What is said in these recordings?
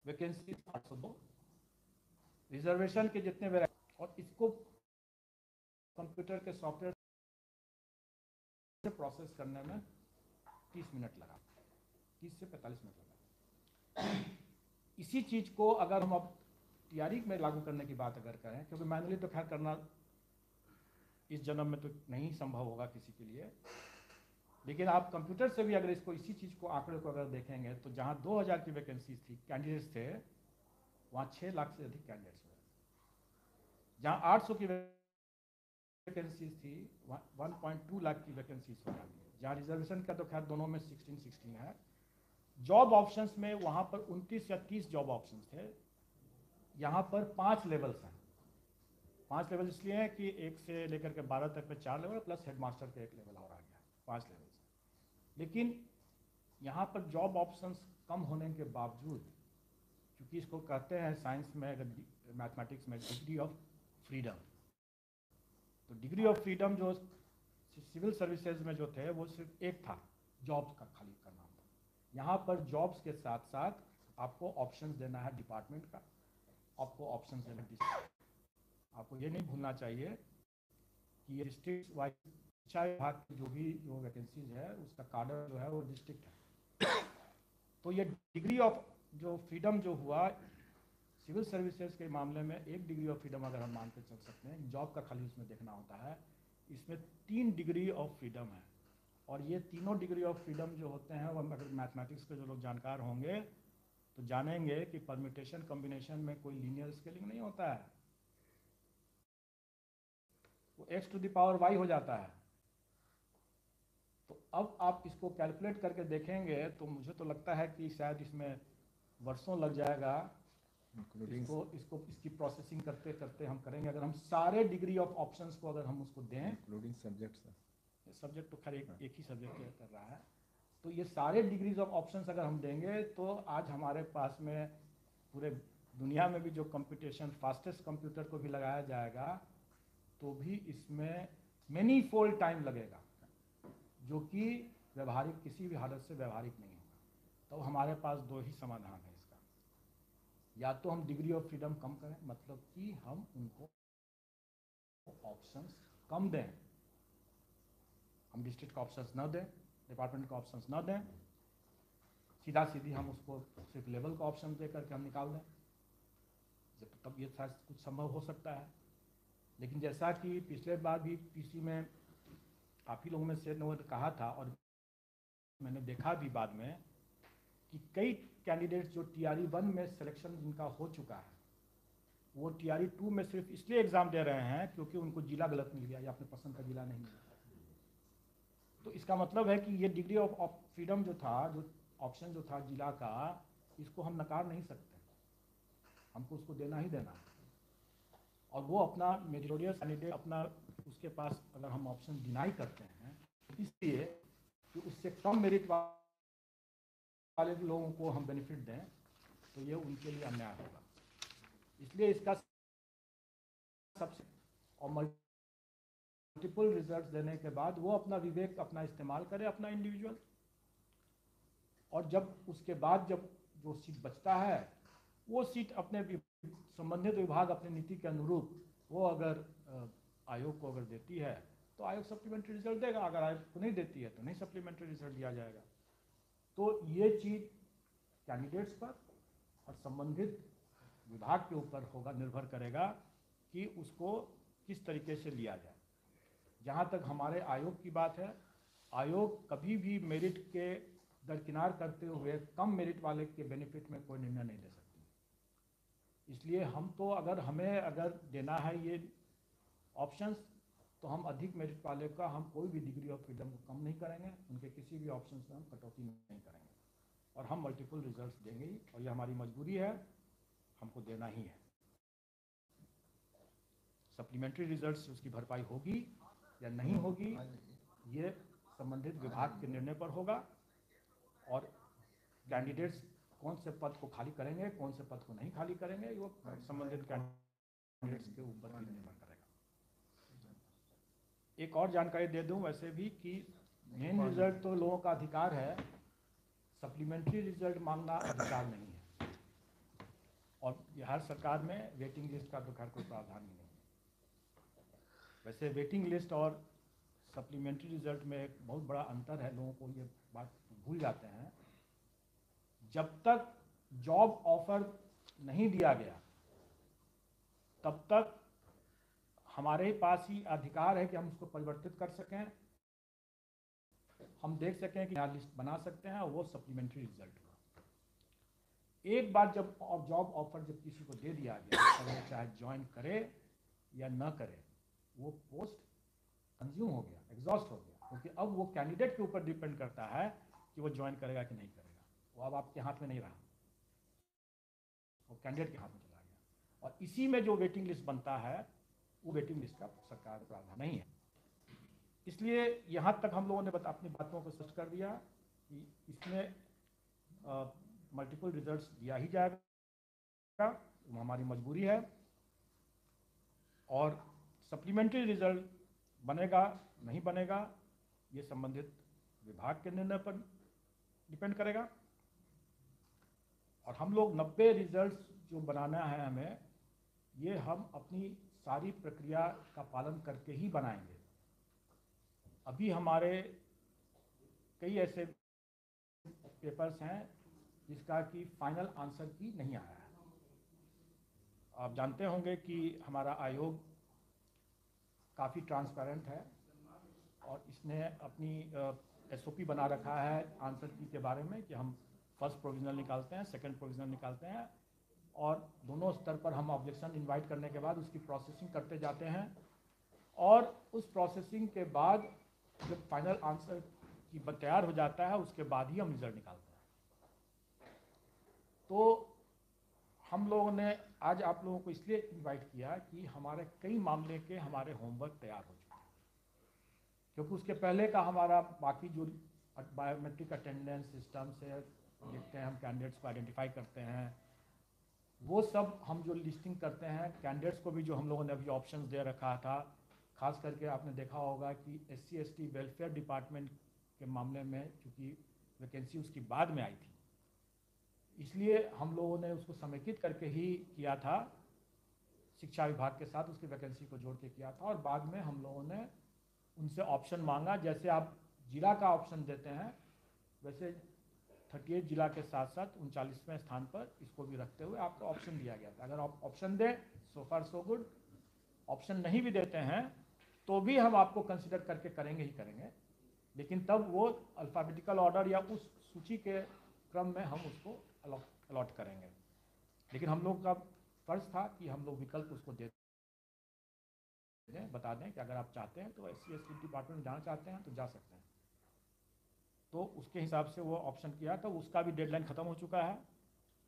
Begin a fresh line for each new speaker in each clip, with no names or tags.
Vacancy 802, reservation के जितने और इसको कंप्यूटर के सॉफ्टवेयर से प्रोसेस करने में 30 मिनट लगा, 30 से 45 मिनट लगा। इसी चीज़ को अगर हम अब टीआरई में लागू करने की बात अगर करें, क्योंकि मैनुअली तो खैर करना इस जन्म में तो नहीं संभव होगा किसी के लिए, लेकिन आप कंप्यूटर से भी अगर इसको इसी चीज़ को आंकड़े को अगर देखेंगे तो जहाँ 2000 की वैकेंसीज थी, कैंडिडेट्स थे, वहाँ 6 लाख से अधिक कैंडिडेट्स हुए। जहाँ 800 की वैकेंसीज थी, वहाँ 1.2 लाख की वैकेंसीज हो जाती है। जहाँ रिजर्वेशन का तो खैर दोनों में 16 है। जॉब ऑप्शंस में वहाँ पर 29 या 30 जॉब ऑप्शंस थे, यहाँ पर 5 लेवल्स हैं। 5 लेवल इसलिए हैं कि 1 से लेकर के 12 तक में 4 लेवल प्लस हेडमास्टर का 1 लेवल और आ गया, 5 लेवल्स हैं। लेकिन यहाँ पर जॉब ऑप्शंस कम होने के बावजूद, क्योंकि इसको कहते हैं साइंस में, अगर मैथमेटिक्स में, डिग्री ऑफ फ्रीडम, तो डिग्री ऑफ फ्रीडम जो सिविल सर्विसेज में जो थे वो सिर्फ एक था, जॉब्स का खाली करना था। यहाँ पर जॉब्स के साथ साथ आपको ऑप्शंस देना है डिपार्टमेंट का, आपको ऑप्शंस देना है। आपको ये नहीं भूलना चाहिए कि ये डिस्ट्रिक्ट वाइज शिक्षा विभाग की जो वैकेंसीज है उसका कार्डर जो है वो डिस्ट्रिक्ट है। तो ये डिग्री ऑफ जो फ्रीडम जो हुआ सिविल सर्विसेज के मामले में, एक डिग्री ऑफ फ्रीडम अगर हम मान के चल सकते हैं, जॉब का खाली उसमें देखना होता है। इसमें 3 डिग्री ऑफ फ्रीडम है, और ये तीनों डिग्री ऑफ फ्रीडम जो होते हैं वो अगर मैथमेटिक्स के जो लोग जानकार होंगे तो जानेंगे कि परम्यूटेशन कॉम्बिनेशन में कोई लीनियर स्केलिंग नहीं होता है, वो x to the power y हो जाता है। तो अब आप इसको कैलकुलेट करके देखेंगे तो मुझे तो लगता है कि शायद इसमें वर्षों लग जाएगा इसकी प्रोसेसिंग करते करते हम करेंगे। अगर हम सारे डिग्री ऑफ ऑप्शंस को अगर हम उसको दें,
इंक्लूडिंग
सब्जेक्ट तो खैर एक ही सब्जेक्ट कर रहा है, तो ये सारे डिग्रीज ऑफ ऑप्शंस अगर हम देंगे तो आज हमारे पास में पूरे दुनिया में भी जो कंप्यूटेशन फास्टेस्ट कंप्यूटर को भी लगाया जाएगा तो भी इसमें मैनी फोल्ड टाइम लगेगा, जो कि व्यवहारिक किसी भी हालत से व्यवहारिक नहीं होगा। तो हमारे पास 2 ही समाधान है इसका, या तो हम डिग्री ऑफ फ्रीडम कम करें, मतलब कि हम उनको ऑप्शंस कम दें, हम डिस्ट्रिक्ट का ऑप्शंस न दें, डिपार्टमेंट का ऑप्शंस न दें, सीधा सीधी हम उसको सिर्फ लेवल का ऑप्शन दे करके हम निकाल दें, तब ये शायद कुछ संभव हो सकता है। लेकिन जैसा कि पिछले बार भी पीसी में आप ही लोगों में से ने कहा था, और मैंने देखा भी बाद में कि कई कैंडिडेट्स जो टीआरई 1 में सिलेक्शन जिनका हो चुका है, वो टीआरई 2 में सिर्फ इसलिए एग्ज़ाम दे रहे हैं क्योंकि उनको जिला गलत मिल गया या अपने पसंद का जिला नहीं मिला। तो इसका मतलब है कि ये डिग्री ऑफ फ्रीडम जो था, जो ऑप्शन जो था जिला का, इसको हम नकार नहीं सकते, हमको उसको देना ही देना है। और वो अपना मेरिटोरियस कैंडिडेट अपना उसके पास अगर हम ऑप्शन डिनाई करते हैं इसलिए कि उससे कम मेरिट वाले लोगों को हम बेनिफिट दें, तो ये उनके लिए अन्याय होगा। इसलिए इसका सबसे और मल्टीपल रिजल्ट देने के बाद वो अपना विवेक अपना इस्तेमाल करे, अपना इंडिविजुअल, और जब उसके बाद जब जो सीट बचता है वो सीट अपने संबंधित विभाग अपनी नीति के अनुरूप वो अगर आयोग को अगर देती है तो आयोग सप्लीमेंट्री रिजल्ट देगा, अगर आयोग को नहीं देती है तो नहीं सप्लीमेंट्री रिजल्ट दिया जाएगा। तो ये चीज़ कैंडिडेट्स पर और संबंधित विभाग के ऊपर होगा, निर्भर करेगा कि उसको किस तरीके से लिया जाए। जहाँ तक हमारे आयोग की बात है, आयोग कभी भी मेरिट के दरकिनार करते हुए कम मेरिट वाले के बेनिफिट में कोई निर्णय नहीं ले सकती। इसलिए हम तो अगर हमें अगर देना है ये ऑप्शंस, तो हम अधिक मेरिट वाले का हम कोई भी डिग्री ऑफ फ्रीडम को कम नहीं करेंगे, उनके किसी भी ऑप्शंस में हम कटौती नहीं करेंगे, और हम मल्टीपल रिजल्ट्स देंगे ही, और ये हमारी मजबूरी है, हमको देना ही है। सप्लीमेंट्री रिजल्ट्स उसकी भरपाई होगी या नहीं होगी ये संबंधित विभाग के निर्णय पर होगा, और कैंडिडेट्स कौन से पद को खाली करेंगे, कौन से पद को नहीं खाली करेंगे, वो संबंधित कैंडिडेट्स के ऊपर भी निर्भर करेगा। एक और जानकारी दे दूं वैसे भी कि मेन रिजल्ट तो लोगों का अधिकार है, सप्लीमेंट्री रिजल्ट मांगना अधिकार नहीं है। और हर सरकार में वेटिंग लिस्ट का तो खैर कोई प्रावधान ही नहीं है। वैसे वेटिंग लिस्ट और सप्लीमेंट्री रिजल्ट में एक बहुत बड़ा अंतर है, लोगों को ये बात भूल जाते हैं। जब तक जॉब ऑफर नहीं दिया गया तब तक हमारे पास ही अधिकार है कि हम उसको परिवर्तित कर सकें, हम देख सकें कि यहाँ लिस्ट बना सकते हैं, और वो सप्लीमेंट्री रिजल्ट हुआ। एक बार जब जॉब ऑफर जब किसी को दे दिया गया, अगर चाहे ज्वाइन करे या न करे, वो पोस्ट कंज्यूम हो गया, एग्जॉस्ट हो गया, क्योंकि अब वो कैंडिडेट के ऊपर डिपेंड करता है कि वो ज्वाइन करेगा कि नहीं करेगा। वो अब आपके हाथ में नहीं रहा, वो कैंडिडेट के हाथ में चला गया। और इसी में जो वेटिंग लिस्ट बनता है, वो वेटिंग लिस्ट का सरकार प्रावधान नहीं है। इसलिए यहाँ तक हम लोगों ने अपनी बातों को स्पष्ट कर दिया कि इसमें मल्टीपल रिजल्ट्स दिया ही जाएगा, वो हमारी मजबूरी है। और सप्लीमेंट्री रिजल्ट बनेगा नहीं बनेगा, ये संबंधित विभाग के निर्णय पर डिपेंड करेगा। और हम लोग 90 रिजल्ट्स जो बनाना है हमें, ये हम अपनी सारी प्रक्रिया का पालन करके ही बनाएंगे। अभी हमारे कई ऐसे पेपर्स हैं जिसका कि फाइनल आंसर की नहीं आया है। आप जानते होंगे कि हमारा आयोग काफ़ी ट्रांसपेरेंट है और इसने अपनी एसओपी बना रखा है आंसर की के बारे में कि हम फर्स्ट प्रोविजनल निकालते हैं, सेकंड प्रोविजनल निकालते हैं, और दोनों स्तर पर हम ऑब्जेक्शन इनवाइट करने के बाद उसकी प्रोसेसिंग करते जाते हैं। और उस प्रोसेसिंग के बाद जब फाइनल आंसर की तैयार हो जाता है, उसके बाद ही हम रिजल्ट निकालते हैं। तो हम लोगों ने आज आप लोगों को इसलिए इनवाइट किया कि हमारे कई मामले के हमारे होमवर्क तैयार हो चुके हैं, क्योंकि उसके पहले का हमारा बाकी जो बायोमेट्रिक अटेंडेंस सिस्टम से देखते हैं, हम कैंडिडेट्स को आइडेंटिफाई करते हैं, वो सब हम जो लिस्टिंग करते हैं, कैंडिडेट्स को भी जो हम लोगों ने अभी ऑप्शंस दे रखा था, खास करके आपने देखा होगा कि SC/ST वेलफेयर डिपार्टमेंट के मामले में चूँकि वैकेंसी उसकी बाद में आई थी, इसलिए हम लोगों ने उसको समेकित करके ही किया था, शिक्षा विभाग के साथ उसकी वैकेंसी को जोड़ के किया था। और बाद में हम लोगों ने उनसे ऑप्शन मांगा, जैसे आप जिला का ऑप्शन देते हैं वैसे 38 जिला के साथ साथ 39वें स्थान पर इसको भी रखते हुए आपको ऑप्शन दिया गया था। अगर आप ऑप्शन दें सो फार सो गुड, ऑप्शन नहीं भी देते हैं तो भी हम आपको कंसिडर करके करेंगे ही करेंगे, लेकिन तब वो अल्फ़ाबेटिकल ऑर्डर या उस सूची के क्रम में हम उसको अलॉट करेंगे। लेकिन हम लोग का फर्ज था कि हम लोग विकल्प उसको दे दें, बता दें कि अगर आप चाहते हैं तो SC/ST डिपार्टमेंट में जाना चाहते हैं तो जा सकते हैं। तो उसके हिसाब से वो ऑप्शन किया, तो उसका भी डेडलाइन ख़त्म हो चुका है,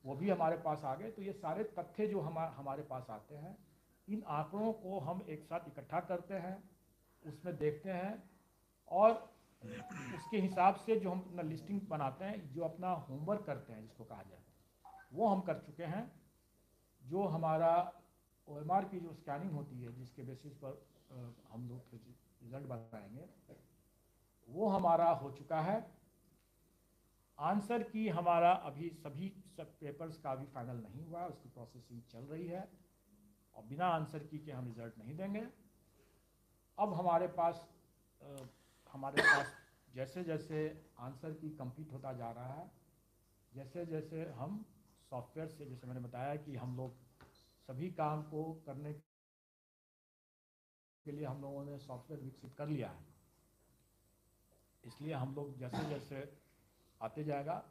वो भी हमारे पास आ गए। तो ये सारे तथ्य जो हमारे पास आते हैं, इन आंकड़ों को हम एक साथ इकट्ठा करते हैं, उसमें देखते हैं, और उसके हिसाब से जो हम अपना लिस्टिंग बनाते हैं, जो अपना होमवर्क करते हैं जिसको कहा जाए, वो हम कर चुके हैं। जो हमारा OMR की जो स्कैनिंग होती है, जिसके बेसिस पर हम लोग रिजल्ट बनाएंगे, वो हमारा हो चुका है। आंसर की हमारा अभी सभी सब पेपर्स का अभी फाइनल नहीं हुआ, उसकी प्रोसेसिंग चल रही है, और बिना आंसर की के हम रिज़ल्ट नहीं देंगे। अब हमारे पास जैसे जैसे आंसर की कंप्लीट होता जा रहा है, जैसे जैसे हम सॉफ्टवेयर से, जैसे मैंने बताया कि हम लोग सभी काम को करने के लिए हम लोगों ने सॉफ्टवेयर विकसित कर लिया है, इसलिए हम लोग जैसे जैसे आते जाएगा,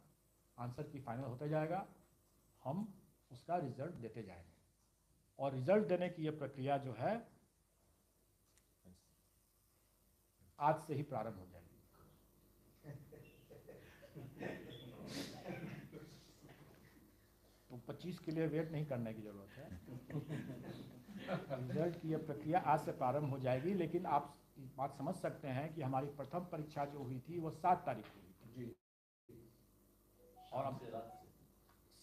आंसर की फाइनल होते जाएगा, हम उसका रिजल्ट देते जाएंगे। और रिजल्ट देने की ये प्रक्रिया जो है आज से ही प्रारंभ हो जाएगी। तो 25 के लिए वेट नहीं करने की ज़रूरत है। रिजल्ट की ये प्रक्रिया आज से प्रारंभ हो जाएगी। लेकिन आप बात समझ सकते हैं कि हमारी प्रथम परीक्षा जो हुई थी वो 7 तारीख को हुई थी, और अब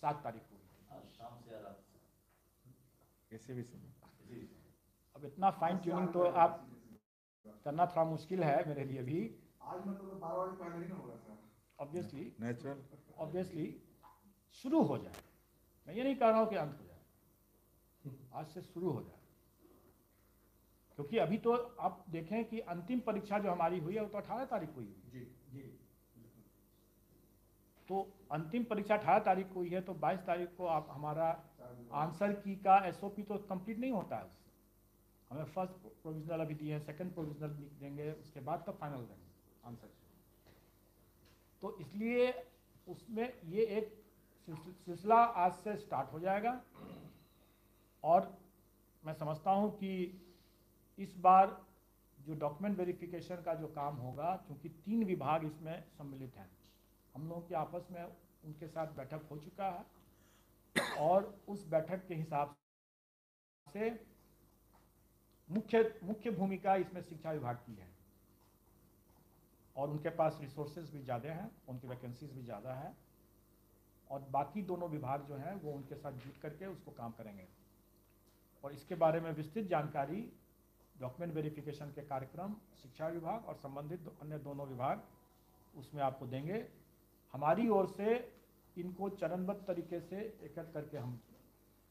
7 तारीख को हुई थी,
शाम से रात
कैसे भी समय। अब इतना फाइन ट्यूनिंग तो आप करना थोड़ा मुश्किल है मेरे लिए भी।
आज मतलब 12 बजे पहले ही ना होगा सर,
ऑब्वियसली
नेचुरल
शुरू हो जाए, मैं ये नहीं कह रहा हूँ कि अंत हो जाए। आज से शुरू हो जाए, क्योंकि अभी तो आप देखें कि अंतिम परीक्षा जो हमारी हुई है वो तो 18 तारीख को हुई है।
जी जी।
तो अंतिम परीक्षा 18 तारीख को हुई है, तो 22 तारीख को आप हमारा आंसर की का एसओपी तो कंप्लीट नहीं होता है उससे। हमें फर्स्ट प्रोविजनल अभी दिए हैं, सेकंड प्रोविजनल देंगे, उसके बाद तब फाइनल देंगे आंसर। तो इसलिए उसमें ये एक सिलसिला आज से स्टार्ट हो जाएगा, और मैं समझता हूँ कि इस बार जो डॉक्यूमेंट वेरिफिकेशन का जो काम होगा, क्योंकि 3 विभाग इसमें सम्मिलित हैं, हम लोगों की आपस में उनके साथ बैठक हो चुका है, और उस बैठक के हिसाब से मुख्य भूमिका इसमें शिक्षा विभाग की है, और उनके पास रिसोर्सेज भी ज़्यादा हैं, उनकी वैकेंसीज भी ज़्यादा है, और बाकी दोनों विभाग जो हैं वो उनके साथ जुट करके उसको काम करेंगे। और इसके बारे में विस्तृत जानकारी डॉक्यूमेंट वेरिफिकेशन के कार्यक्रम शिक्षा विभाग और संबंधित अन्य दोनों विभाग उसमें आपको देंगे। हमारी ओर से इनको चरणबद्ध तरीके से एक-एक करके हम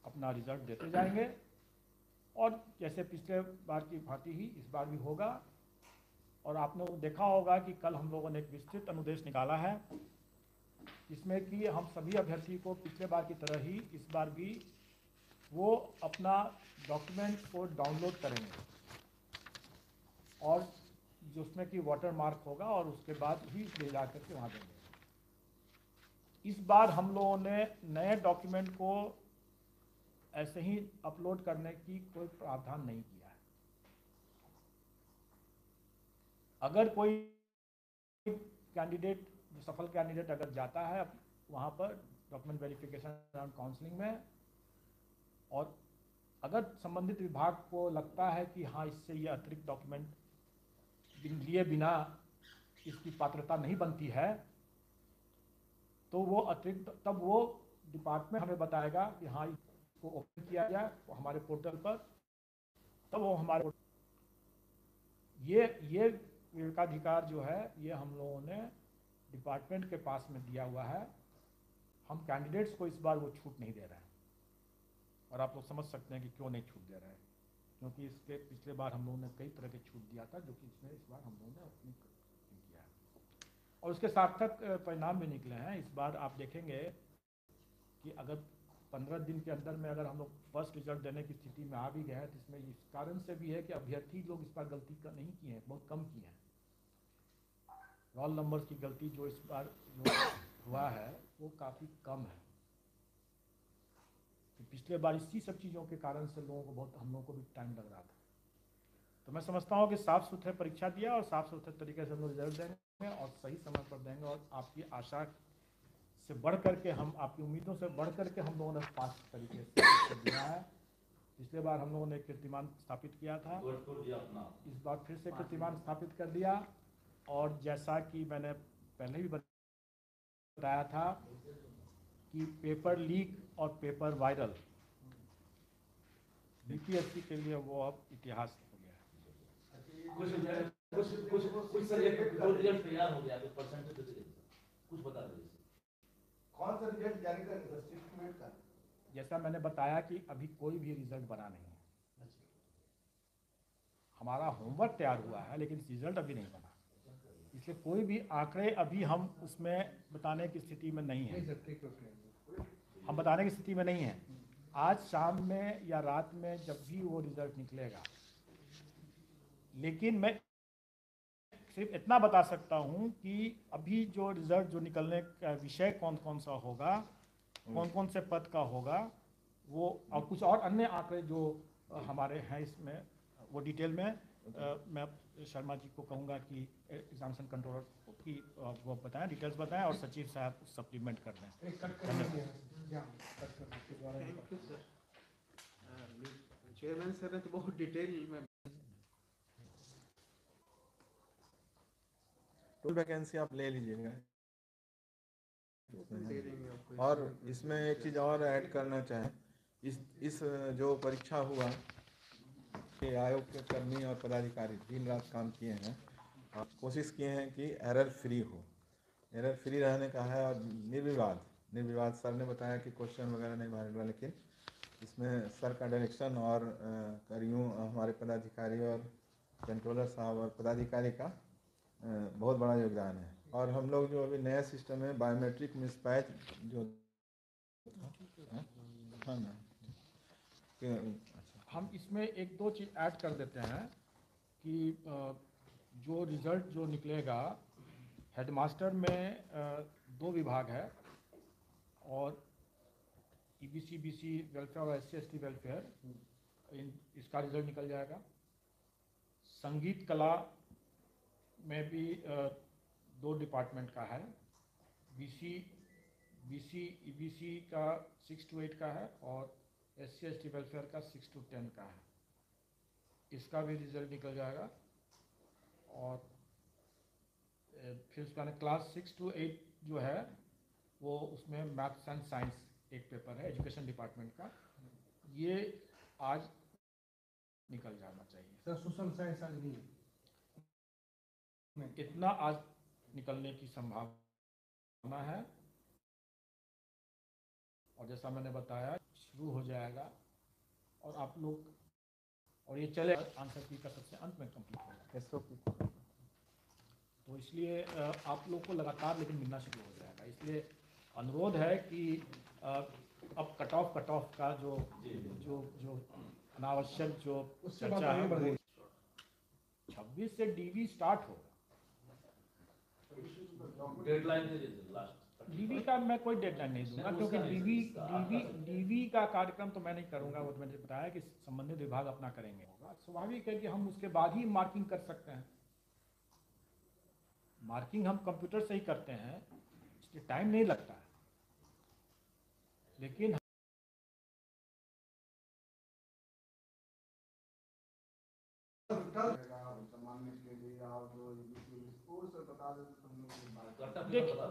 अपना रिजल्ट देते जाएंगे, और जैसे पिछले बार की भांति ही इस बार भी होगा। और आपने देखा होगा कि कल हम लोगों ने एक विस्तृत अनुदेश निकाला है, जिसमें कि हम सभी अभ्यर्थी को पिछले बार की तरह ही इस बार भी वो अपना डॉक्यूमेंट को डाउनलोड करेंगे, और जो उसमें कि वाटर मार्क होगा, और उसके बाद ही ले जा करके वहाँ देंगे। इस बार हम लोगों ने नए डॉक्यूमेंट को ऐसे ही अपलोड करने की कोई प्रावधान नहीं किया है। अगर कोई कैंडिडेट, सफल कैंडिडेट अगर जाता है वहाँ पर डॉक्यूमेंट वेरिफिकेशन एंड काउंसलिंग में, और अगर संबंधित विभाग को लगता है कि हाँ इससे ये अतिरिक्त डॉक्यूमेंट लिए बिना इसकी पात्रता नहीं बनती है, तो वो अतिरिक्त तब वो डिपार्टमेंट हमें बताएगा कि हाँ इसको ओपन किया जाए हमारे पोर्टल पर, तब वो हमारे ये विवेकाधिकार जो है ये हम लोगों ने डिपार्टमेंट के पास में दिया हुआ है। हम कैंडिडेट्स को इस बार वो छूट नहीं दे रहे हैं, और आप लोग समझ सकते हैं कि क्यों नहीं छूट दे रहे हैं, क्योंकि इसके पिछले बार हम लोगों ने कई तरह के छूट दिया था, जो कि इसमें इस बार हम लोगों ने अपनी किया है, और उसके सार्थक परिणाम भी निकले हैं। इस बार आप देखेंगे कि अगर 15 दिन के अंदर में अगर हम लोग फर्स्ट रिजल्ट देने की स्थिति में आ भी गए हैं, तो इसमें इस कारण से भी है कि अभ्यर्थी लोग इस बार गलती नहीं की है, बहुत कम की है। रोल नंबर्स की गलती जो इस बार जो हुआ है वो काफ़ी कम है। तो पिछले बार इसी सब चीज़ों के कारण से लोगों को बहुत, हम लोगों को भी टाइम लग रहा था। तो मैं समझता हूँ कि साफ़ सुथरे परीक्षा दिया, और साफ़ सुथरे तरीके से हम लोग रिजल्ट देंगे, और सही समय पर देंगे, और आपकी आशा से बढ़ करके हम, आपकी उम्मीदों से बढ़ करके हम लोगों ने फास्ट तरीके से दिया है। पिछले बार हम लोगों ने कीर्तिमान स्थापित किया था, इस बार फिर से कीर्तिमान स्थापित कर दिया, और जैसा कि मैंने पहले भी बताया था कि पेपर लीक और पेपर वायरल बीपीएससी के लिए वो अब इतिहास हो गया है।
कुछ रिजल्ट तैयार हो गया, परसेंटेज कुछ बता दीजिए।
कौन सा रिजल्ट जारी करेगा स्टेट का?
जैसा मैंने बताया कि अभी कोई भी रिजल्ट बना नहीं है, हमारा होमवर्क तैयार हुआ है लेकिन रिजल्ट अभी नहीं बना, इसलिए कोई भी आंकड़े अभी हम उसमें बताने की स्थिति में नहीं है, हम बताने की स्थिति में नहीं है। आज शाम में या रात में जब भी वो रिजल्ट निकलेगा, लेकिन मैं सिर्फ इतना बता सकता हूँ कि अभी जो रिजल्ट जो निकलने का विषय कौन कौन सा होगा, कौन कौन से पद का होगा, वो और कुछ और अन्य आंकड़े जो हमारे हैं इसमें, वो डिटेल में मैं शर्मा जी को कहूँगा कि एग्जामिनेशन कंट्रोलर की वो बताएं, डिटेल्स बताएं, और सचिव साहब सप्लीमेंट कर दें।
चेयरमैन सर ने तो बहुत डिटेल में
वैकेंसी आप ले लीजिएगा, और इसमें एक चीज़ और ऐड करना चाहें, इस जो परीक्षा हुआ के आयोग के कर्मी और पदाधिकारी दिन रात काम किए हैं, और कोशिश किए हैं कि एरर फ्री हो, एरर फ्री रहने का है, और निर्विवाद सर ने बताया कि क्वेश्चन वगैरह नहीं भरेगा, लेकिन इसमें सर का डायरेक्शन और करियों हमारे पदाधिकारी और कंट्रोलर साहब और पदाधिकारी का बहुत बड़ा योगदान है। और हम लोग जो अभी नया सिस्टम है बायोमेट्रिक मिसपैच जो था ना
हम इसमें एक दो चीज़ ऐड कर देते हैं कि जो रिज़ल्ट जो निकलेगा हेडमास्टर में 2 विभाग है और ईबीसी बीसी वेलफेयर और SC/ST वेलफेयर इसका रिजल्ट निकल जाएगा। संगीत कला में भी 2 डिपार्टमेंट का है, बीसी ईबीसी का 6 to 8 का है और SC/ST वेलफेयर का 6 to 10 का है, इसका भी रिजल्ट निकल जाएगा। और फिर उसका क्लास 6 to 8 जो है वो उसमें मैथ्स एंड साइंस एक पेपर है एजुकेशन डिपार्टमेंट का, ये आज निकल जाना चाहिए।
सर सोशल साइंस आज नहीं है,
इतना आज निकलने की संभावना है और जैसा मैंने बताया शुरू हो जाएगा और आप लोग और ये चले आंसर की का सबसे अंत में कंप्लीट होगा
SOP।
तो इसलिए आप लोग को लगातार लेकिन मिलना शुरू हो जाएगा। इसलिए अनुरोध है कि अब कट ऑफ का जो अनावश्यक जो चर्चा है 26 से DV स्टार्ट होगा।
डेडलाइन है लास्ट
DV का मैं कोई डेडलाइन नहीं दूंगा क्योंकि DV का कार्यक्रम तो मैं नहीं करूंगा, वो मैंने बताया कि संबंधित विभाग अपना करेंगे। होगा स्वाभाविक है कि हम उसके बाद ही मार्किंग कर सकते हैं। मार्किंग हम कंप्यूटर से ही करते हैं, इसलिए टाइम नहीं लगता है, लेकिन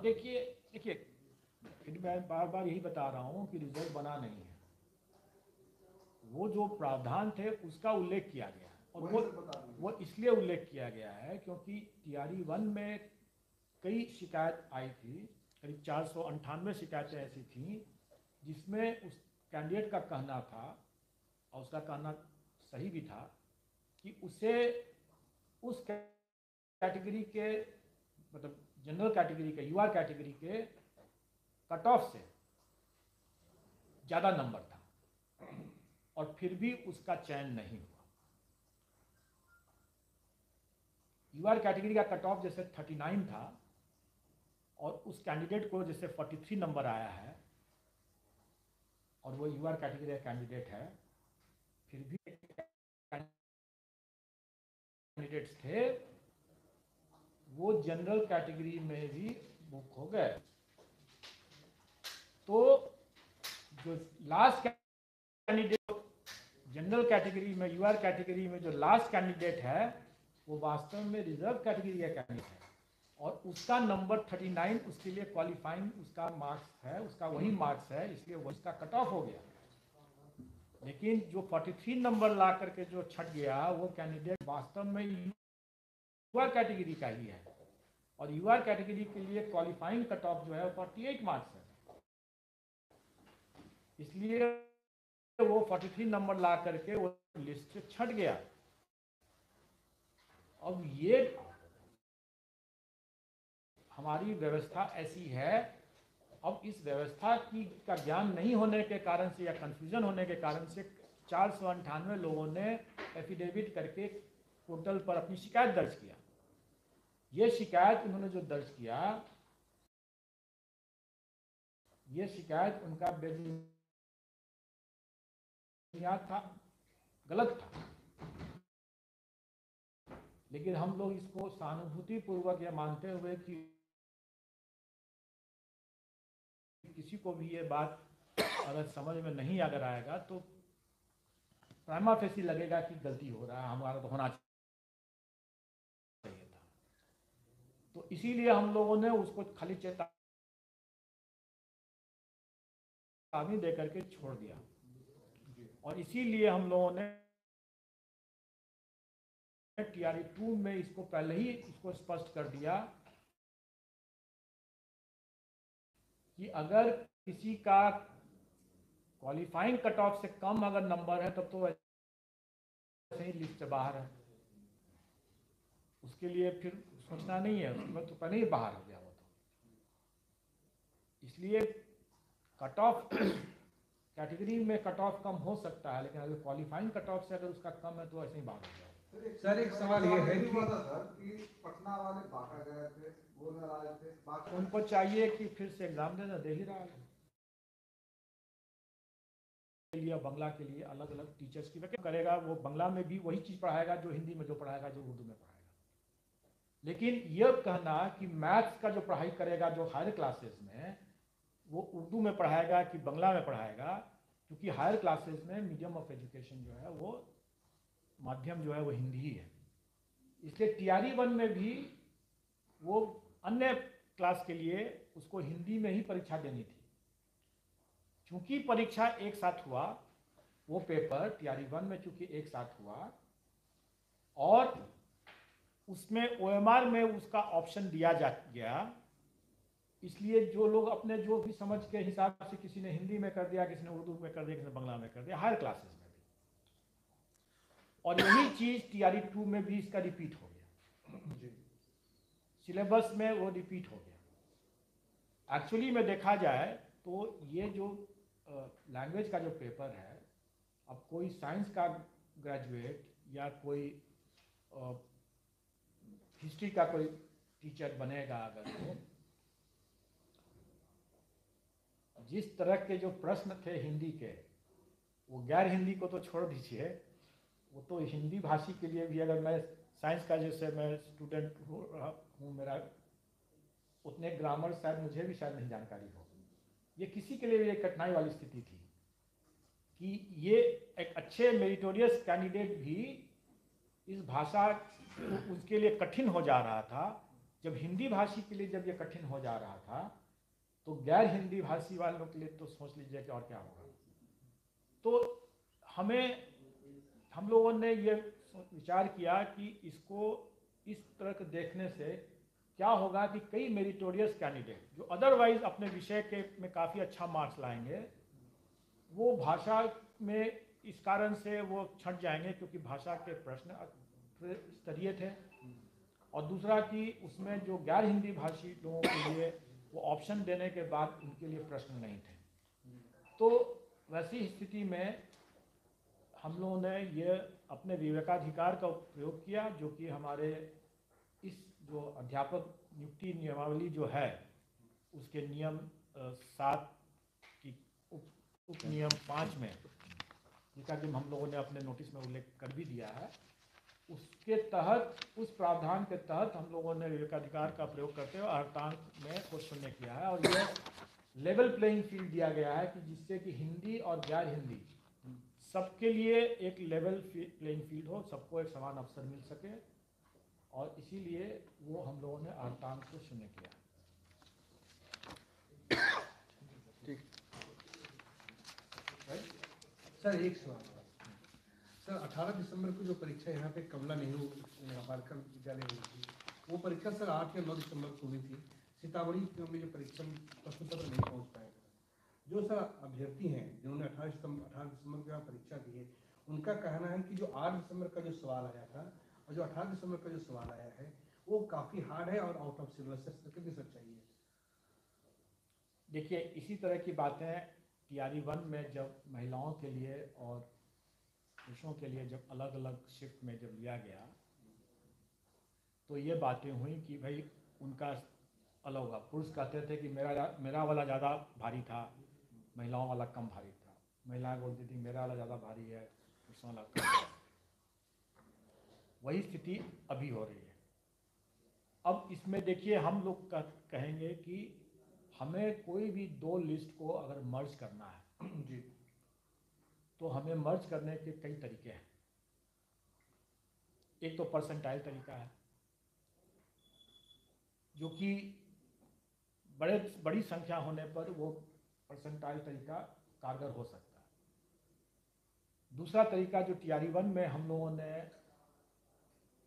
देखिए फिर मैं बार बार यही बता रहा हूँ कि रिजल्ट बना नहीं है, वो जो प्रावधान थे उसका उल्लेख किया गया है और वो इसलिए उल्लेख किया गया है क्योंकि TRE 1 में कई शिकायत आई थी, करीब 498 शिकायतें ऐसी थीं जिसमें उस कैंडिडेट का कहना था और उसका कहना सही भी था कि उसे उस कैटेगरी के मतलब जनरल कैटेगरी के UR कैटेगरी के कट ऑफ से ज़्यादा नंबर था और फिर भी उसका चयन नहीं हुआ। UR कैटेगरी का कट ऑफ जैसे 39 था और उस कैंडिडेट को जैसे 43 नंबर आया है और वो UR कैटेगरी का कैंडिडेट है, फिर भी कैंडिडेट्स थे वो जनरल कैटेगरी में भी बुक हो गए। तो जो लास्ट कैंडिडेट जनरल कैटेगरी में UR कैटेगरी में जो लास्ट कैंडिडेट है वो वास्तव में रिजर्व कैटेगरी का कैंडिडेट है और उसका नंबर 39 उसके लिए क्वालिफाइंग उसका मार्क्स है, उसका वही मार्क्स है, इसलिए वो उसका कट ऑफ हो गया। लेकिन जो 43 नंबर ला करके जो छट गया वो कैंडिडेट वास्तव में UR कैटेगरी का ही है और UR कैटेगरी के लिए क्वालिफाइंग कट ऑफ जो है 48 मार्क्स है, इसलिए वो 43 नंबर ला करके वो लिस्ट से छट गया। अब ये हमारी व्यवस्था ऐसी है, अब इस व्यवस्था का ज्ञान नहीं होने के कारण से या कंफ्यूजन होने के कारण से 498 लोगों ने एफिडेविट करके पोर्टल पर अपनी शिकायत दर्ज किया। ये शिकायत उन्होंने जो दर्ज किया, ये शिकायत उनका बेबुनियाद था, गलत था, लेकिन हम लोग इसको सहानुभूति पूर्वक यह मानते हुए कि किसी को भी ये बात अगर समझ में नहीं अगर आएगा तो प्राइमा फेसी लगेगा कि गलती हो रहा है, हमारा तो होना चाहिए था। तो इसीलिए हम लोगों ने उसको खाली चेतावनी दे करके छोड़ दिया और इसीलिए हम लोगों ने TRE 2 में इसको पहले ही इसको स्पष्ट कर दिया कि अगर किसी का क्वालिफाइंग कट ऑफ से कम अगर नंबर है तब तो ऐसे ही लिस्ट से बाहर है, उसके लिए फिर सोचना नहीं है, उसके तो पहले ही बाहर हो गया वो तो। इसलिए कट ऑफ कैटेगरी में कट ऑफ कम हो सकता है, लेकिन अगर क्वालिफाइंग कट ऑफ से अगर उसका कम है तो ऐसे ही बाहर हो जाएगा।
सर एक सवाल ये है कि
सर कि पटना वाले बांका गए थे, वो नाराज थे, बाकी
उनको चाहिए कि फिर से एग्जाम देना, दे ही रहा है के लिए, बंगला के लिए अलग अलग टीचर्स की वैकेंसी करेगा, वो बंगला में भी वही चीज़ पढ़ाएगा जो हिंदी में जो पढ़ाएगा, जो उर्दू में पढ़ाएगा। लेकिन यह कहना कि मैथ्स का जो पढ़ाई करेगा जो हायर क्लासेस में, वो उर्दू में पढ़ाएगा कि बंगला में पढ़ाएगा, क्योंकि हायर क्लासेस में मीडियम ऑफ एजुकेशन जो है वो माध्यम जो है वो हिंदी ही है। इसलिए TRE-1 में भी वो अन्य क्लास के लिए उसको हिंदी में ही परीक्षा देनी थी। चूंकि परीक्षा एक साथ हुआ, वो पेपर TRE-1 में चूंकि एक साथ हुआ और उसमें OMR में उसका ऑप्शन दिया जा गया, इसलिए जो लोग अपने जो भी समझ के हिसाब से, किसी ने हिंदी में कर दिया, किसी ने उर्दू में कर दिया, किसी ने बंगला में कर दिया, हायर क्लासेस में भी। और यही चीज़ TRE-2 में भी इसका रिपीट हो गया, सिलेबस में वो रिपीट हो गया। एक्चुअली में देखा जाए तो ये जो लैंग्वेज का जो पेपर है, अब कोई साइंस का ग्रेजुएट या कोई हिस्ट्री का कोई टीचर बनेगा अगर, तो जिस तरह के जो प्रश्न थे हिंदी के, वो गैर हिंदी को तो छोड़ दीजिए, वो तो हिंदी भाषी के लिए भी, अगर मैं साइंस का जैसे मैं स्टूडेंट हूँ, मेरा उतने ग्रामर शायद मुझे भी शायद नहीं जानकारी हो, ये किसी के लिए भी एक कठिनाई वाली स्थिति थी कि ये एक अच्छे मेरिटोरियस कैंडिडेट भी इस भाषा उसके लिए कठिन हो जा रहा था। जब हिंदी भाषी के लिए जब ये कठिन हो जा रहा था, तो गैर हिंदी भाषी वालों के लिए तो सोच लीजिए कि और क्या होगा। तो हम लोगों ने ये विचार किया कि इसको इस तरह के देखने से क्या होगा कि कई मेरिटोरियस कैंडिडेट जो अदरवाइज अपने विषय के में काफ़ी अच्छा मार्क्स लाएंगे, वो भाषा में इस कारण से वो छंट जाएंगे, क्योंकि भाषा के प्रश्न स्तरीय थे, और दूसरा कि उसमें जो गैर हिंदी भाषी लोगों के लिए वो ऑप्शन देने के बाद उनके लिए प्रश्न नहीं थे। तो वैसी स्थिति में हम लोगों ने ये अपने विवेकाधिकार का प्रयोग किया, जो कि हमारे इस जो अध्यापक नियुक्ति नियमावली जो है उसके नियम 7 की उप नियम 5 में, जिसका कि हम लोगों ने अपने नोटिस में उल्लेख कर भी दिया है, उसके तहत, उस प्रावधान के तहत हम लोगों ने विवेकाधिकार का प्रयोग करते हुए अर्हतांक में को शून्य किया है, और यह लेवल प्लेइंग फील्ड दिया गया है कि जिससे कि हिंदी और गैर हिंदी सबके लिए एक लेवल प्लेइंग फील्ड हो, सबको एक समान अवसर मिल सके, और इसीलिए वो हम लोगों ने अर्हतांक को शून्य किया।
ठीक।
सर एक सवाल सर, 18 दिसंबर को जो परीक्षा यहाँ पे कमला नेहरू बालिका विद्यालय हुई थी, वो परीक्षा सर 8 या 9 दिसंबर को हुई थी। सीतामढ़ी में जो परीक्षा प्रश्न पत्र नहीं पहुँच पाए। जो सर अभ्यर्थी हैं जिन्होंने 18 दिसंबर को यहाँ परीक्षा दी है, उनका कहना है कि जो 8 दिसंबर का जो सवाल आया था और जो 18 दिसंबर का जो सवाल आया है, वो काफ़ी हार्ड है और आउट ऑफ सिलेबस है। कितनी सच्चाई है?
देखिए, इसी तरह की बातें TRE-1 में जब महिलाओं के लिए और पुरुषों के लिए जब अलग अलग शिफ्ट में जब लिया गया, तो ये बातें हुई कि भाई उनका अलग होगा। पुरुष कहते थे कि मेरा वाला ज़्यादा भारी था, महिलाओं वाला कम भारी था। महिलाएं बोलती थी मेरा वाला ज़्यादा भारी है, पुरुषों वाला कम। वही स्थिति अभी हो रही है। अब इसमें देखिए, हम लोग कहेंगे कि हमें कोई भी 2 लिस्ट को अगर मर्ज करना है जी, तो हमें मर्ज करने के कई तरीके हैं। एक तो परसेंटाइल तरीका है, जो कि बड़ी संख्या होने पर वो परसेंटाइल तरीका कारगर हो सकता है। दूसरा तरीका जो TRE-1 में हम लोगों ने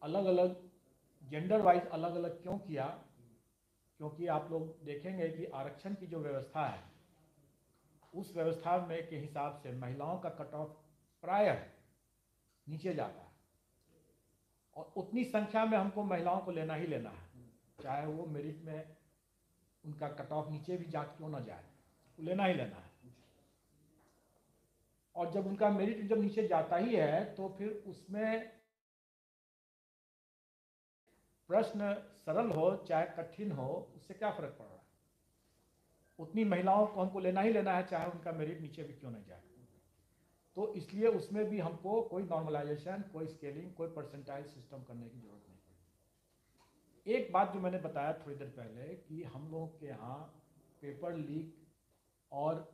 अलग अलग जेंडर वाइज अलग अलग क्यों किया, क्योंकि आप लोग देखेंगे कि आरक्षण की जो व्यवस्था है उस व्यवस्था में के हिसाब से महिलाओं का कट ऑफ प्रायः नीचे जाता है, और उतनी संख्या में हमको महिलाओं को लेना ही लेना है, चाहे वो मेरिट में उनका कट ऑफ नीचे भी जा क्यों ना जाए, लेना ही लेना है। और जब उनका मेरिट जब नीचे जाता ही है तो फिर उसमें प्रश्न सरल हो चाहे कठिन हो, उससे क्या फर्क पड़ रहा है, उतनी महिलाओं को हमको लेना ही लेना है, चाहे उनका मेरिट नीचे भी क्यों नहीं जाए। तो इसलिए उसमें भी हमको कोई नॉर्मलाइजेशन, कोई स्केलिंग, कोई परसेंटाइल सिस्टम करने की जरूरत नहीं पड़ेगी। एक बात जो मैंने बताया थोड़ी देर पहले कि हम लोग के यहाँ पेपर लीक और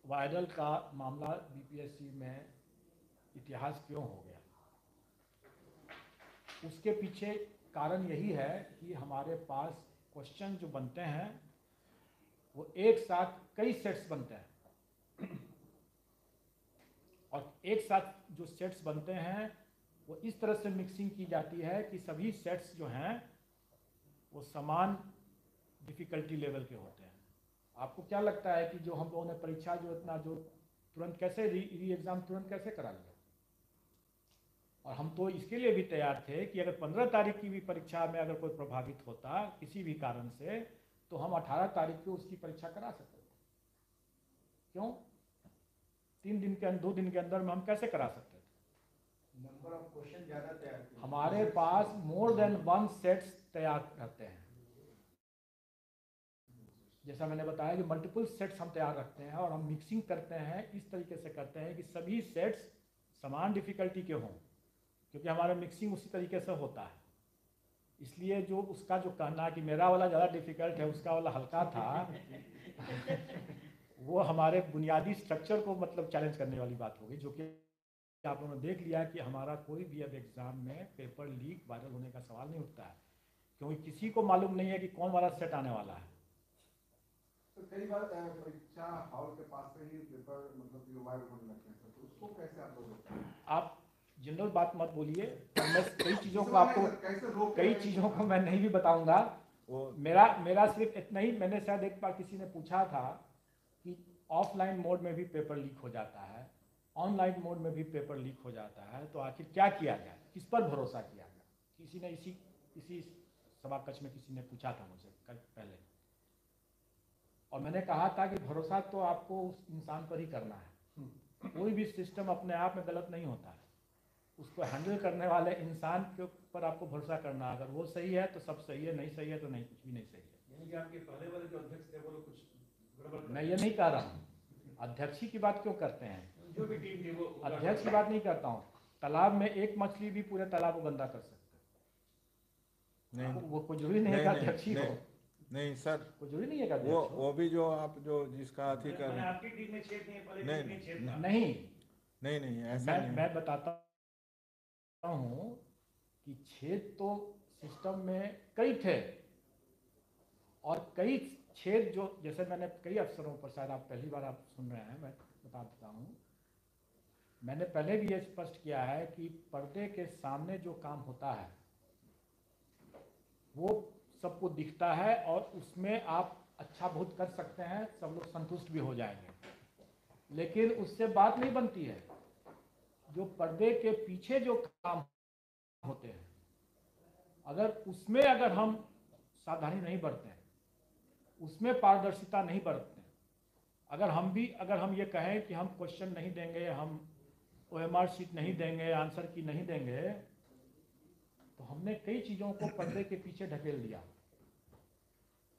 वायरल का मामला बीपीएससी में इतिहास क्यों हो गया, उसके पीछे कारण यही है कि हमारे पास क्वेश्चन जो बनते हैं वो एक साथ कई सेट्स बनते हैं, और एक साथ जो सेट्स बनते हैं वो इस तरह से मिक्सिंग की जाती है कि सभी सेट्स जो हैं वो समान डिफ़िकल्टी लेवल के होते हैं। आपको क्या लगता है कि जो हम लोगों ने परीक्षा जो इतना जो तुरंत कैसे री एग्ज़ाम तुरंत कैसे करा लिया, और हम तो इसके लिए भी तैयार थे कि अगर 15 तारीख की भी परीक्षा में अगर कोई प्रभावित होता किसी भी कारण से, तो हम 18 तारीख को उसकी परीक्षा करा सकते थे। क्यों? 2 दिन के अंदर में हम कैसे करा सकते थे?
नंबर ऑफ क्वेश्चन ज्यादा तैयार किए।
हमारे पास मोर देन 1 सेट्स तैयार करते हैं। जैसा मैंने बताया कि मल्टीपल सेट्स हम तैयार रखते हैं, और हम मिक्सिंग करते हैं, इस तरीके से करते हैं कि सभी सेट्स समान डिफ़िकल्टी के हों, क्योंकि हमारा मिक्सिंग उसी तरीके से होता है। इसलिए जो उसका जो कहना कि मेरा वाला ज़्यादा डिफ़िकल्ट है, उसका वाला हल्का था वो हमारे बुनियादी स्ट्रक्चर को मतलब चैलेंज करने वाली बात होगी, जो कि आप लोगों ने देख लिया कि हमारा कोई भी अब एग्ज़ाम में पेपर लीक वायरल होने का सवाल नहीं उठता है, क्योंकि किसी को मालूम नहीं है कि कौन वाला सेट आने वाला है।
तो कई बार परीक्षा हॉल के पास से ही पेपर मतलब वायरल होने लगते हैं, तो उसको कैसे आप लोग रोकते हैं?
आप जनरल बात मत बोलिए, मैं कई चीज़ों को आपको कई चीज़ों को मैं नहीं भी बताऊंगा। मेरा सिर्फ इतना ही, मैंने शायद एक बार किसी ने पूछा था कि ऑफलाइन मोड में भी पेपर लीक हो जाता है, ऑनलाइन मोड में भी पेपर लीक हो जाता है, तो आखिर क्या किया जाए, किस पर भरोसा किया जाए? किसी ने इसी सभा कक्ष में किसी ने पूछा था मुझसे कल पहले, और मैंने कहा था कि भरोसा तो आपको उस इंसान पर ही करना है। कोई भी सिस्टम अपने आप में गलत नहीं होता है, उसको हैंडल करने वाले इंसान के ऊपर आपको भरोसा करना है। अगर वो सही है तो सब सही है, नहीं सही है तो नहीं, कुछ भी नहीं सही है।
यानी कि आपके पहले वाले जो अध्यक्ष थे वो लोग कुछ गड़बड़
मैं ये नहीं कह रहा हूँ, अध्यक्ष की बात क्यों करते हैं,
जो भी टीम थी वो
अध्यक्ष की बात नहीं करता हूँ। तालाब में एक मछली भी पूरे तालाब को गंदा कर सकते हैं, वो कोई जरूरी नहीं है कि अध्यक्ष ही हो।
नहीं सर,
कोई जरूरी नहीं है कि अध्यक्ष हो।
वो भी जो आप जो जिसका अथी कर रहे हैं,
आपकी टीम में छेद नहीं है, पहले
नहीं,
टीम में छेद था।
नहीं
ऐसा नहीं है।
मैं बताता हूँ कि छेद तो सिस्टम में कई थे, और कई छेद जो, जैसे मैंने कई अफसरों पर, शायद आप पहली बार आप सुन रहे हैं, मैं बता देता हूँ, मैंने पहले भी ये स्पष्ट किया है कि पर्दे के सामने जो काम होता है वो सबको दिखता है, और उसमें आप अच्छा बहुत कर सकते हैं, सब लोग संतुष्ट भी हो जाएंगे, लेकिन उससे बात नहीं बनती है। जो पर्दे के पीछे जो काम होते हैं, अगर हम सावधानी नहीं बरतें, उसमें पारदर्शिता नहीं बरतते, अगर हम ये कहें कि हम क्वेश्चन नहीं देंगे, हम OMR शीट नहीं देंगे, आंसर की नहीं देंगे, तो हमने कई चीज़ों को पर्दे के पीछे ढकेल दिया।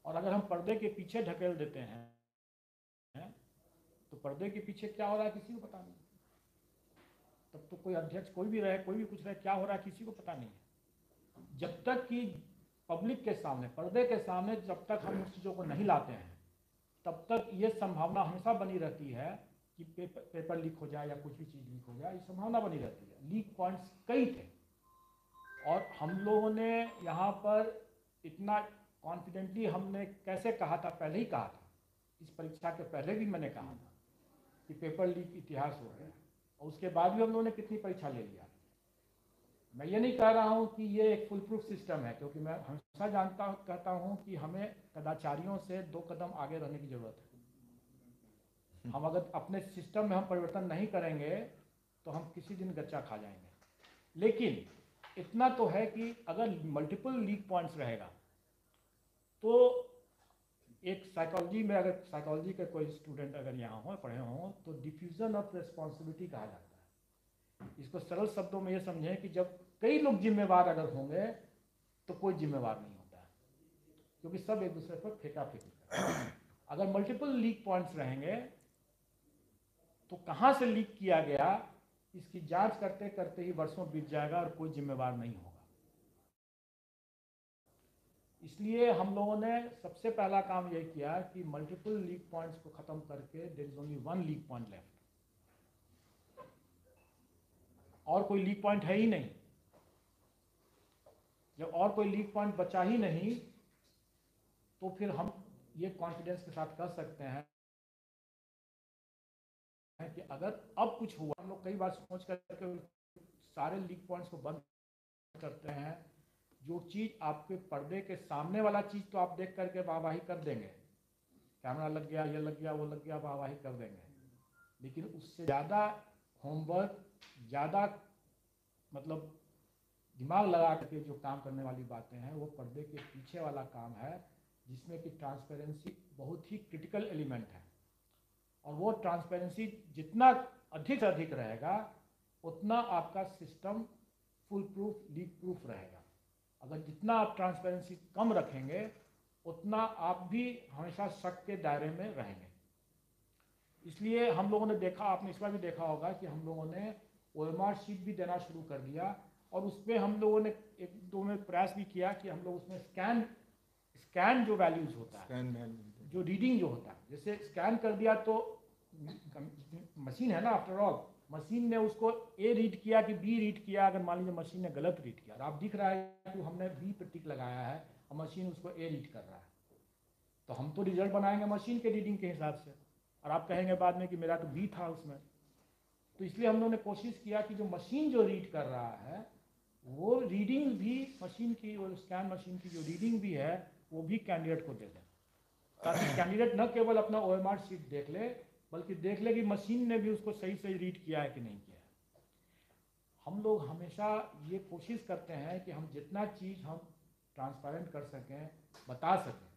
और अगर हम पर्दे के पीछे ढकेल देते हैं तो पर्दे के पीछे क्या हो रहा है किसी को पता नहीं। तब तो कोई अध्यक्ष कोई भी रहे, कोई भी कुछ रहे, क्या हो रहा है किसी को पता नहीं है। जब तक कि पब्लिक के सामने, पर्दे के सामने जब तक हम उस चीज़ों को नहीं लाते हैं, तब तक ये संभावना हमेशा बनी रहती है कि पेपर लीक हो जाए या कुछ भी चीज़ लीक हो जाए, ये संभावना बनी रहती है। लीक पॉइंट्स कई थे, और हम लोगों ने यहाँ पर इतना कॉन्फिडेंटली हमने कैसे कहा था, पहले ही कहा था, इस परीक्षा के पहले भी मैंने कहा था कि पेपर लीक इतिहास हो गया, और उसके बाद भी हम लोगों ने कितनी परीक्षा ले लिया। मैं ये नहीं कह रहा हूँ कि ये एक फुल प्रूफ सिस्टम है, क्योंकि मैं हमेशा कहता हूँ कि हमें कदाचारियों से 2 कदम आगे रहने की ज़रूरत है। हम अगर अपने सिस्टम में हम परिवर्तन नहीं करेंगे तो हम किसी दिन गच्चा खा जाएंगे। लेकिन इतना तो है कि अगर मल्टीपल लीक पॉइंट्स रहेगा तो एक साइकोलॉजी में, अगर साइकोलॉजी के कोई स्टूडेंट अगर यहाँ हो पढ़े हों तो डिफ्यूजन ऑफ रिस्पॉन्सिबिलिटी कहा जाता है। इसको सरल शब्दों में ये समझें कि जब कई लोग जिम्मेवार अगर होंगे तो कोई जिम्मेवार नहीं होता है, क्योंकि सब एक दूसरे पर फेंका फेंकी करते हैं। अगर मल्टीपल लीक पॉइंट्स रहेंगे तो कहाँ से लीक किया गया इसकी जांच करते करते ही वर्षों बीत जाएगा और कोई जिम्मेवार नहीं होगा। इसलिए हम लोगों ने सबसे पहला काम यह किया कि मल्टीपल लीक पॉइंट्स को खत्म करके there is only one leak point left, और कोई लीक पॉइंट है ही नहीं। जब और कोई लीक पॉइंट बचा ही नहीं तो फिर हम ये कॉन्फिडेंस के साथ कह सकते हैं कि अगर अब कुछ हुआ, हम लोग कई बार सोच करके सारे लीक पॉइंट्स को बंद करते हैं। जो चीज़ आपके पर्दे के सामने वाला चीज़ तो आप देख करके वाहवाही कर देंगे, कैमरा लग गया, ये लग गया, वो लग गया, वाहवाही कर देंगे। लेकिन उससे ज़्यादा होमवर्क, ज़्यादा मतलब दिमाग लगा करके जो काम करने वाली बातें हैं वो पर्दे के पीछे वाला काम है, जिसमें कि ट्रांसपेरेंसी बहुत ही क्रिटिकल एलिमेंट है। और वो ट्रांसपेरेंसी जितना अधिक से अधिक रहेगा उतना आपका system full proof, leak proof रहेगा। अगर जितना आप ट्रांसपेरेंसी कम रखेंगे उतना आप भी हमेशा शक के दायरे में रहेंगे। इसलिए हम लोगों ने देखा, आपने इस बार भी देखा होगा कि हम लोगों ने OMR शीट भी देना शुरू कर दिया, और उसमें हम लोगों ने एक दो में प्रयास भी किया कि हम लोग उसमें स्कैन जो वैल्यूज होता है, जो रीडिंग जो होता है, जैसे स्कैन कर दिया तो मशीन है ना, आफ्टर ऑल मशीन ने उसको ए रीड किया कि बी रीड किया। अगर मान लीजिए मशीन ने गलत रीड किया और आप दिख रहा है कि हमने बी पर टिक लगाया है और मशीन उसको ए रीड कर रहा है, तो हम तो रिजल्ट बनाएंगे मशीन के रीडिंग के हिसाब से, और आप कहेंगे बाद में कि मेरा तो बी था उसमें। तो इसलिए हम लोगों ने कोशिश किया कि जो मशीन जो रीड कर रहा है वो रीडिंग भी मशीन की, और स्कैन मशीन की जो रीडिंग भी है वो भी कैंडिडेट को दे दें, ताकि कैंडिडेट न केवल अपना OMR शीट देख ले बल्कि देख ले कि मशीन ने भी उसको सही सही रीड किया है कि नहीं किया है। हम लोग हमेशा ये कोशिश करते हैं कि हम जितना चीज़ हम ट्रांसपेरेंट कर सकें, बता सकें,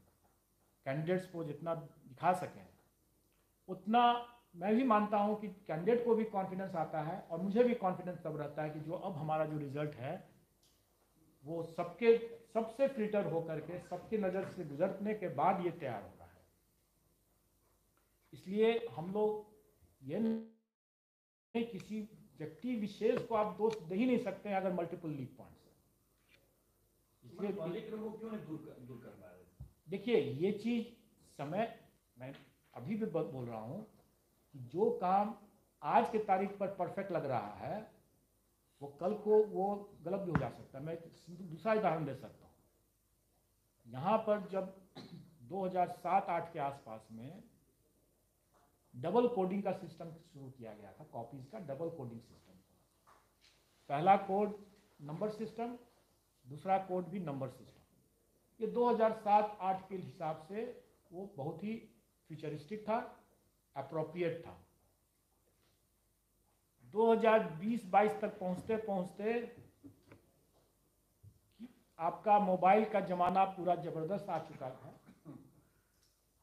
कैंडिडेट्स को जितना दिखा सकें, उतना मैं भी मानता हूं कि कैंडिडेट को भी कॉन्फिडेंस आता है, और मुझे भी कॉन्फिडेंस तब रहता है कि जो अब हमारा जो रिजल्ट है वो सबसे फिल्टर होकर के सबकी नज़र से गुजरने के बाद ये तैयार हो रहा है। इसलिए हम लोग ये नहीं, किसी व्यक्ति विशेष को आप दोष दे ही नहीं सकते अगर मल्टीपल लीक पॉइंट्स है। इसलिए
क्यों नहीं दूर कर पा रहे?
देखिए ये चीज़ समय, मैं अभी भी बोल रहा हूँ कि जो काम आज के तारीख पर परफेक्ट लग रहा है वो कल को वो गलत भी हो जा सकता है। मैं दूसरा उदाहरण दे सकता हूँ। यहाँ पर जब 2007-8 के आसपास में डबल कोडिंग का सिस्टम शुरू किया गया था, कॉपीज का डबल कोडिंग सिस्टम। पहला कोड नंबर सिस्टम, दूसरा कोड भी नंबर सिस्टम। ये 2007-8 के हिसाब से वो बहुत ही फ्यूचरिस्टिक था, अप्रोप्रिएट था। 2020-22 तक पहुंचते पहुंचते आपका मोबाइल का जमाना पूरा जबरदस्त आ चुका था।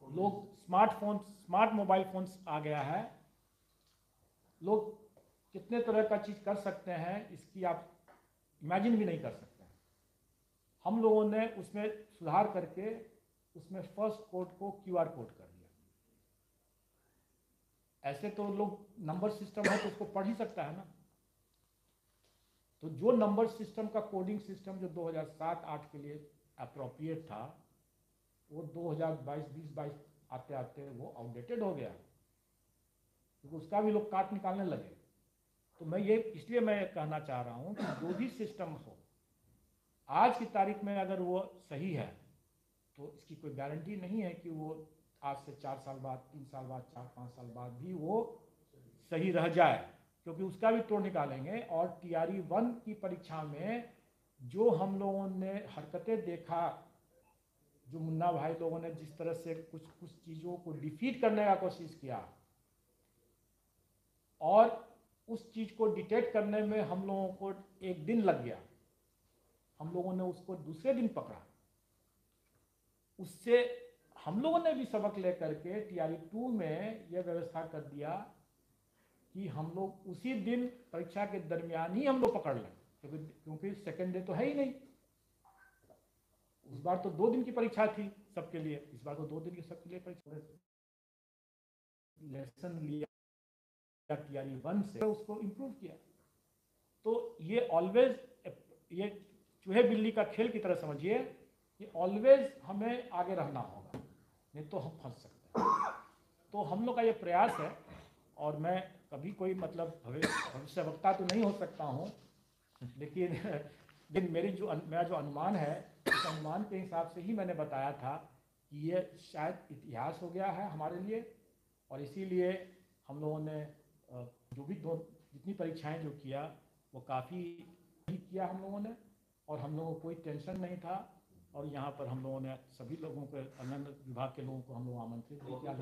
लोग स्मार्ट मोबाइल फोन्स आ गया है। लोग कितने तरह का चीज़ कर सकते हैं इसकी आप इमेजिन भी नहीं कर सकते। हम लोगों ने उसमें सुधार करके उसमें फर्स्ट कोड को QR कोड कर दिया। ऐसे तो लोग नंबर सिस्टम है तो उसको पढ़ ही सकता है ना। तो जो नंबर सिस्टम का कोडिंग सिस्टम जो 2007-8 के लिए अप्रोप्रिएट था वो 2022 आते आते वो आउटडेटेड हो गया, क्योंकि उसका भी लोग काट निकालने लगे। तो मैं ये इसलिए मैं कहना चाह रहा हूँ कि जो भी सिस्टम हो आज की तारीख में अगर वो सही है तो इसकी कोई गारंटी नहीं है कि वो आज से 4 साल बाद, 3 साल बाद, 4-5 साल बाद भी वो सही रह जाए, क्योंकि उसका भी तोड़ निकालेंगे। और TRE 1 की परीक्षा में जो हम लोगों ने हरकतें देखा, जो मुन्ना भाई लोगों ने जिस तरह से कुछ चीज़ों को डिफीट करने का कोशिश किया, और उस चीज़ को डिटेक्ट करने में हम लोगों को 1 दिन लग गया। हम लोगों ने उसको दूसरे दिन पकड़ा। उससे हम लोगों ने भी सबक लेकर के TRE 2 में यह व्यवस्था कर दिया कि हम लोग उसी दिन परीक्षा के दरमियान ही हम लोग पकड़ लें, क्योंकि सेकेंड डे तो है ही नहीं। उस बार तो 2 दिन की परीक्षा थी सबके लिए, इस बार तो 2 दिन की सबके लिए परीक्षा। लेसन लिया TRE 1 से, उसको इम्प्रूव किया। तो ये ऑलवेज, ये चूहे बिल्ली का खेल की तरह समझिए कि ऑलवेज हमें आगे रहना होगा, नहीं तो हम फंस सकते हैं। तो हम लोग का ये प्रयास है, और मैं कभी कोई मतलब भविष्यवक्ता तो नहीं हो सकता हूँ, लेकिन मेरा जो अनुमान है, उस अनुमान के हिसाब से ही मैंने बताया था कि ये शायद इतिहास हो गया है हमारे लिए। और इसीलिए हम लोगों ने जो भी जितनी परीक्षाएं जो किया वो काफ़ी किया हम लोगों ने, और हम लोगों को कोई टेंशन नहीं था। और यहाँ पर हम लोगों ने सभी लोगों को, अन्य विभाग के लोगों को हम लोग आमंत्रित भी किया।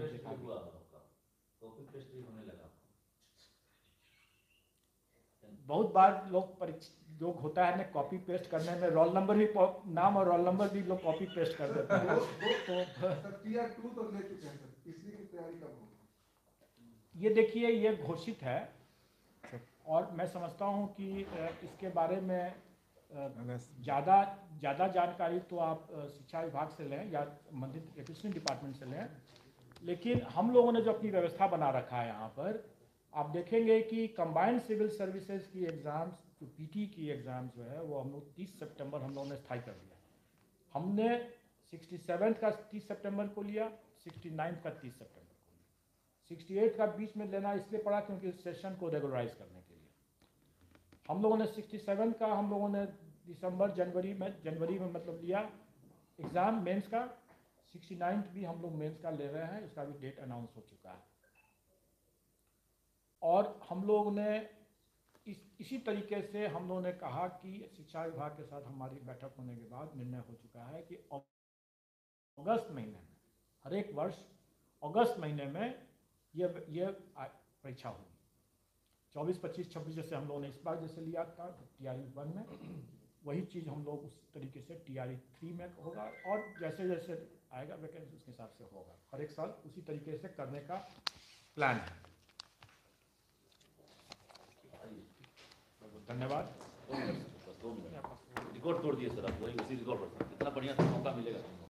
बहुत बार लोग होता है ना, कॉपी पेस्ट करने में रोल नंबर भी, नाम और रोल नंबर भी लोग कॉपी पेस्ट कर देते हैं।
तो टीयर 2 तो ले चुके हैं सर, तीसरी की तैयारी कब होगी?
ये देखिए, ये घोषित है, और मैं समझता हूँ कि इसके बारे में ज़्यादा जानकारी तो आप शिक्षा विभाग से लें या संबंधित एजुकेशन डिपार्टमेंट से लें। लेकिन हम लोगों ने जो अपनी व्यवस्था बना रखा है यहाँ पर, आप देखेंगे कि कंबाइंड सिविल सर्विसेज की एग्ज़ाम्स, जो PT की एग्ज़ाम जो है, वो हम लोग 30 सितंबर हम लोगों ने स्थायी कर दिया। हमने 67 का 30 सितंबर को लिया, 69 का 30 सितंबर को लिया। 68 का बीच में लेना इसलिए पड़ा क्योंकि सेशन को रेगुलराइज करने के लिए। हम लोगों ने 67 का हम लोगों ने जनवरी में मतलब लिया एग्ज़ाम मेंस का। 69 भी हम लोग मेंस का ले रहे हैं, इसका भी डेट अनाउंस हो चुका है। और हम लोग ने इसी तरीके से हम लोगों ने कहा कि शिक्षा विभाग के साथ हमारी बैठक होने के बाद निर्णय हो चुका है कि अगस्त महीने में, हर एक वर्ष अगस्त महीने में ये परीक्षा होगी। 24, 25, 26 जैसे हम लोगों ने इस बार जैसे लिया था TRE 1 में, वही चीज़ हम लोग उस तरीके से TRE 3 में होगा, और जैसे जैसे आएगा वैकेंसी उसके हिसाब से होगा। हर एक साल उसी तरीके से करने का प्लान है। धन्यवाद।
रिकॉर्ड तोड़ दिए सर आप, वही उसी रिकॉर्ड पर, इतना बढ़िया मौका मिलेगा।